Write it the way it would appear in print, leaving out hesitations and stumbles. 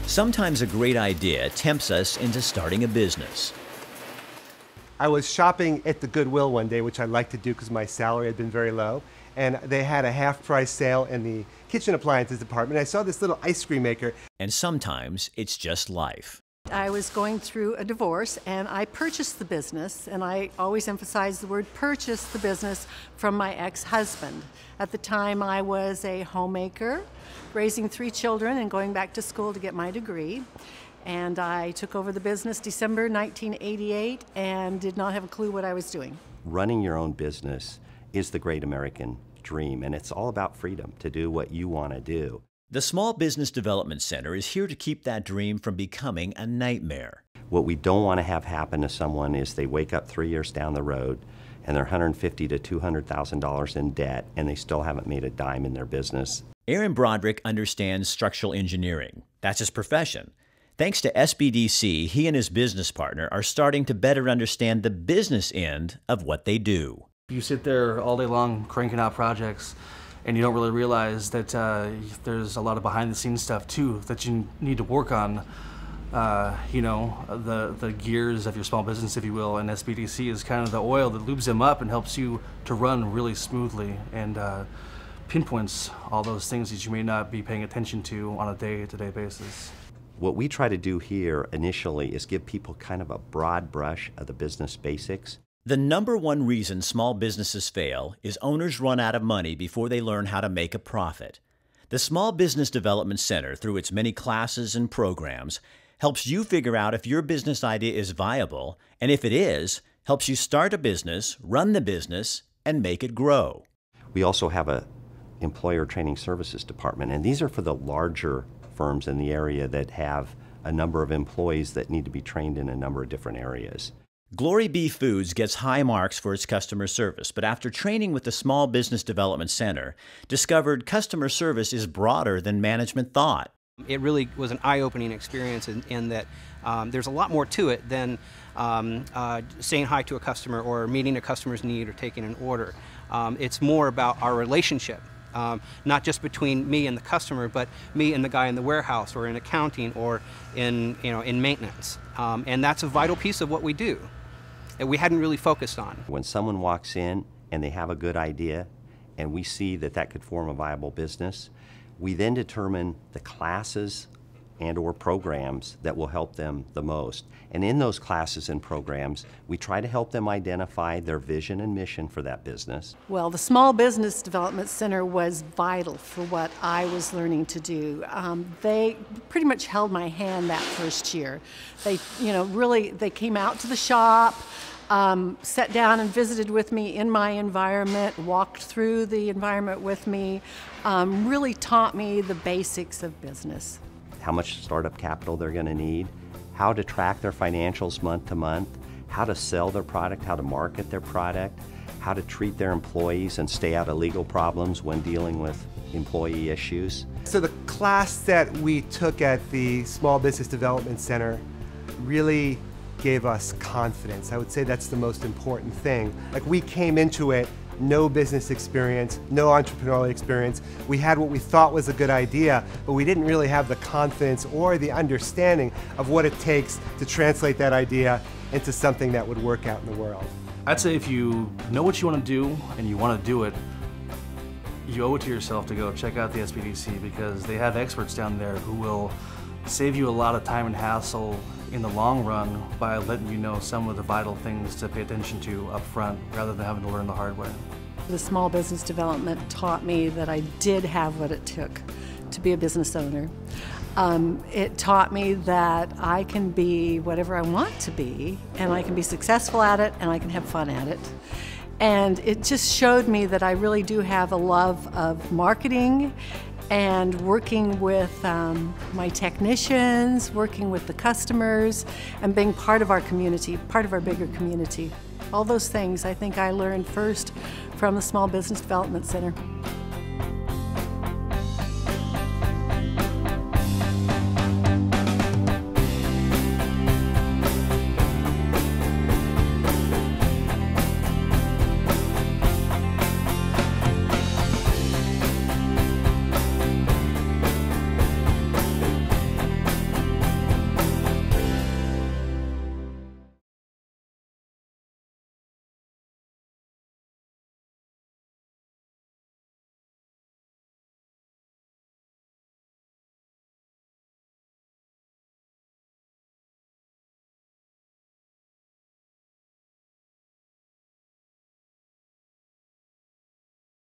Sometimes a great idea tempts us into starting a business. I was shopping at the Goodwill one day, which I like to do because my salary had been very low, and they had a half-price sale in the kitchen appliances department. I saw this little ice cream maker. And sometimes it's just life. I was going through a divorce and I purchased the business, and I always emphasize the word purchase the business from my ex-husband. At the time I was a homemaker, raising 3 children and going back to school to get my degree. And I took over the business December 1988 and did not have a clue what I was doing. Running your own business is the great American dream, and it's all about freedom to do what you want to do. The Small Business Development Center is here to keep that dream from becoming a nightmare. What we don't want to have happen to someone is they wake up 3 years down the road and they're $150,000 to $200,000 in debt and they still haven't made a dime in their business. Aaron Broderick understands structural engineering. That's his profession. Thanks to SBDC, he and his business partner are starting to better understand the business end of what they do. You sit there all day long cranking out projects, and you don't really realize that there's a lot of behind-the-scenes stuff too that you need to work on. You know, the gears of your small business, if you will, and SBDC is kind of the oil that lubes them up and helps you to run really smoothly and pinpoints all those things that you may not be paying attention to on a day-to-day basis. What we try to do here initially is give people kind of a broad brush of the business basics. The #1 reason small businesses fail is owners run out of money before they learn how to make a profit. The Small Business Development Center, through its many classes and programs, helps you figure out if your business idea is viable, and if it is, helps you start a business, run the business, and make it grow. We also have a employer training services department, and these are for the larger firms in the area that have a number of employees that need to be trained in a number of different areas. Glory Bee Foods gets high marks for its customer service, but after training with the Small Business Development Center, discovered customer service is broader than management thought. It really was an eye-opening experience in that there's a lot more to it than saying hi to a customer or meeting a customer's need or taking an order. It's more about our relationship. Not just between me and the customer, but me and the guy in the warehouse or in accounting or in maintenance. And that's a vital piece of what we do that we hadn't really focused on. When someone walks in and they have a good idea and we see that that could form a viable business, we then determine the classes and or programs that will help them the most. And in those classes and programs, we try to help them identify their vision and mission for that business. Well, the Small Business Development Center was vital for what I was learning to do. They pretty much held my hand that first year. They, they came out to the shop, sat down and visited with me in my environment, walked through the environment with me, really taught me the basics of business. How much startup capital they're going to need, how to track their financials month to month, how to sell their product, how to market their product, how to treat their employees and stay out of legal problems when dealing with employee issues. So the class that we took at the Small Business Development Center really gave us confidence. I would say that's the most important thing. Like, we came into it no business experience, no entrepreneurial experience. We had what we thought was a good idea, but we didn't really have the confidence or the understanding of what it takes to translate that idea into something that would work out in the world. I'd say if you know what you want to do and you want to do it, you owe it to yourself to go check out the SBDC, because they have experts down there who will save you a lot of time and hassle in the long run by letting you know some of the vital things to pay attention to up front rather than having to learn the hard way. The Small Business Development taught me that I did have what it took to be a business owner. It taught me that I can be whatever I want to be, and I can be successful at it, and I can have fun at it. And it just showed me that I really do have a love of marketing and working with my technicians, working with the customers, and being part of our community, part of our bigger community. All those things I think I learned first from the Small Business Development Center.